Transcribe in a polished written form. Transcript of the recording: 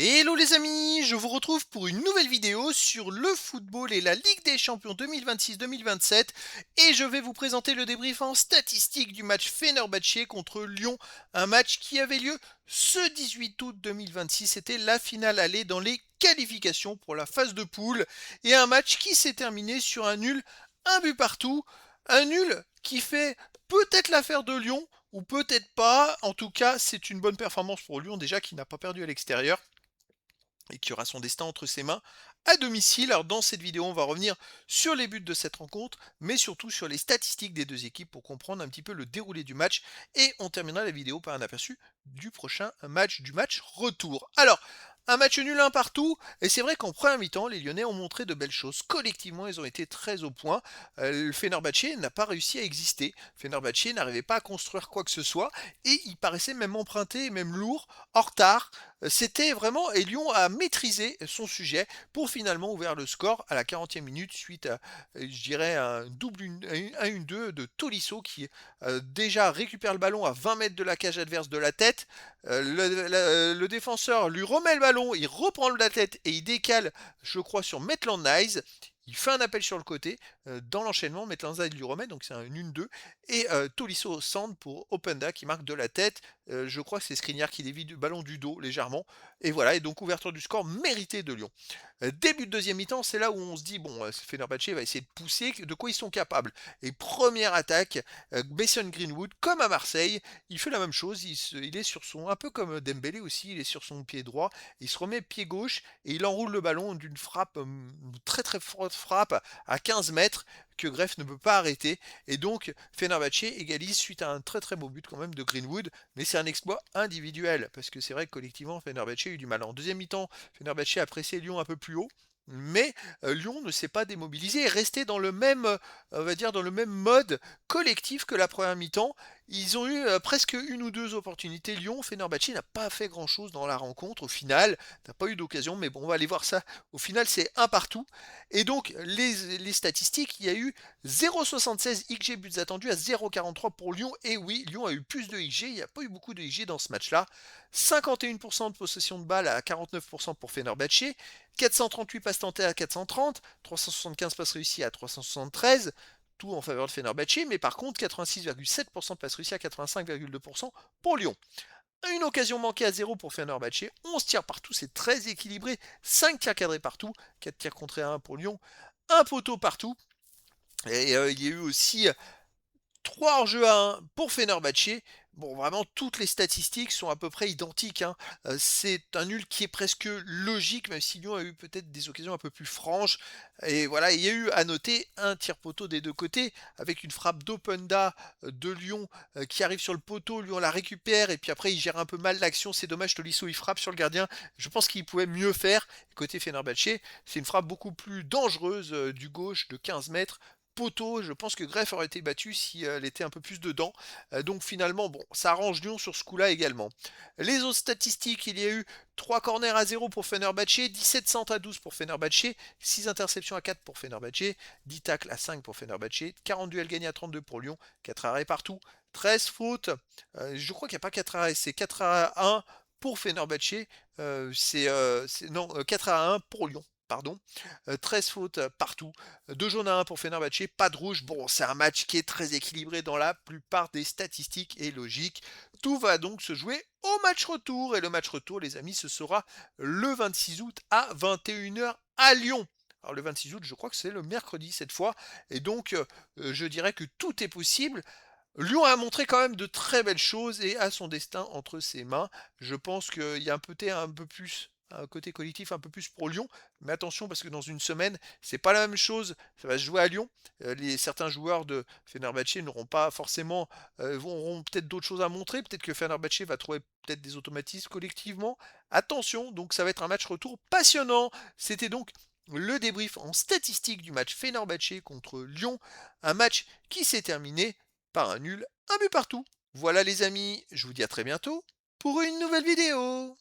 Hello les amis, je vous retrouve pour une nouvelle vidéo sur le football et la Ligue des Champions 2026-2027 et je vais vous présenter le débrief en statistique du match Fenerbahçe contre Lyon, un match qui avait lieu ce 18 août 2026, c'était la finale aller dans les qualifications pour la phase de poule et un match qui s'est terminé sur un nul, un but partout, un nul qui fait peut-être l'affaire de Lyon ou peut-être pas, en tout cas c'est une bonne performance pour Lyon déjà qui n'a pas perdu à l'extérieur et qui aura son destin entre ses mains à domicile. Alors dans cette vidéo, on va revenir sur les buts de cette rencontre, mais surtout sur les statistiques des deux équipes pour comprendre un petit peu le déroulé du match. Et on terminera la vidéo par un aperçu du prochain match, du match retour. Alors, un match nul un partout, et c'est vrai qu'en première mi-temps, les Lyonnais ont montré de belles choses. Collectivement, ils ont été très au point. Le Fenerbahçe n'a pas réussi à exister. Fenerbahçe n'arrivait pas à construire quoi que ce soit, et il paraissait même emprunté, même lourd, en retard. C'était vraiment, et Lyon a maîtrisé son sujet pour finalement ouvrir le score à la 40e minute suite à, je dirais, un double 1-2 de Tolisso qui déjà récupère le ballon à 20 mètres de la cage adverse de la tête. Le défenseur lui remet le ballon, il reprend la tête et il décale, je crois, sur Maitland Nice. Il fait un appel sur le côté, dans l'enchaînement, Maitland Nice lui remet, donc c'est un 1-2. Et Tolisso centre pour Openda qui marque de la tête. Je crois que c'est Skriniar qui dévie du ballon du dos légèrement. Et voilà, et donc ouverture du score méritée de Lyon. Début de deuxième mi-temps, c'est là où on se dit, bon, Fenerbahçe va essayer de pousser, de quoi ils sont capables. Et première attaque, Mason Greenwood, comme à Marseille, il fait la même chose, il est sur son, un peu comme Dembélé aussi, il est sur son pied droit, il se remet pied gauche et il enroule le ballon d'une frappe, très très forte frappe à 15 mètres que Greff ne peut pas arrêter. Et donc Fenerbahçe égalise suite à un très très beau but quand même de Greenwood, mais c'est un exploit individuel, parce que c'est vrai que collectivement Fenerbahçe a eu du mal. En deuxième mi-temps, Fenerbahçe a pressé Lyon un peu plus haut, mais Lyon ne s'est pas démobilisé et est resté dans le même, on va dire, dans le même mode collectif que la première mi-temps. Ils ont eu presque une ou deux opportunités. Lyon, Fenerbahçe n'a pas fait grand-chose dans la rencontre. Au final, n'a pas eu d'occasion, mais bon, on va aller voir ça. Au final, c'est un partout. Et donc, les statistiques, il y a eu 0,76 XG buts attendus à 0,43 pour Lyon. Et oui, Lyon a eu plus de XG. Il n'y a pas eu beaucoup de XG dans ce match-là. 51% de possession de balle à 49% pour Fenerbahçe. 438 passes tentées à 430. 375 passes réussies à 373. Tout en faveur de Fenerbahçe. Mais par contre, 86,7% de passes réussies à 85,2% pour Lyon. Une occasion manquée à 0 pour Fenerbahçe. 11 tirs partout, c'est très équilibré. 5 tirs cadrés partout. 4 tirs contrés à 1 pour Lyon. Un poteau partout. Et il y a eu aussi 3 hors-jeu à 1 pour Fenerbahçe. Bon, vraiment, toutes les statistiques sont à peu près identiques, hein. C'est un nul qui est presque logique, même si Lyon a eu peut-être des occasions un peu plus franches. Et voilà, il y a eu à noter un tir poteau des deux côtés, avec une frappe d'Openda de Lyon qui arrive sur le poteau. Lyon la récupère, et puis après, il gère un peu mal l'action. C'est dommage, Tolisso, il frappe sur le gardien. Je pense qu'il pouvait mieux faire. Côté Fenerbahçe, c'est une frappe beaucoup plus dangereuse du gauche de 15 mètres poteau. Je pense que Greff aurait été battu si elle était un peu plus dedans. Donc finalement, bon, ça arrange Lyon sur ce coup-là également. Les autres statistiques, il y a eu 3 corners à 0 pour Fenerbahçe, 17 centres à 12 pour Fenerbahçe, 6 interceptions à 4 pour Fenerbahçe, 10 tacles à 5 pour Fenerbahçe, 40 duels gagnés à 32 pour Lyon, 4 arrêts partout, 13 fautes. Je crois qu'il n'y a pas 4 arrêts, c'est 4 à 1 pour Fenerbahçe. Non, 4 à 1 pour Lyon. Pardon. 13 fautes partout. 2 jaunes à 1 pour Fenerbahçe, pas de rouge. Bon, c'est un match qui est très équilibré dans la plupart des statistiques et logiques. Tout va donc se jouer au match retour. Et le match retour, les amis, ce sera le 26 août à 21 h à Lyon. Alors le 26 août, je crois que c'est le mercredi cette fois. Et donc, je dirais que tout est possible. Lyon a montré quand même de très belles choses et a son destin entre ses mains. Je pense qu'il y a un peu plus, un côté collectif un peu plus pour Lyon. Mais attention parce que dans une semaine, c'est pas la même chose. Ça va se jouer à Lyon. Certains joueurs de Fenerbahçe n'auront pas forcément, auront peut-être d'autres choses à montrer. Peut-être que Fenerbahçe va trouver peut-être des automatismes collectivement. Attention, donc ça va être un match retour passionnant. C'était donc le débrief en statistique du match Fenerbahçe contre Lyon. Un match qui s'est terminé par un nul, un but partout. Voilà les amis, je vous dis à très bientôt pour une nouvelle vidéo.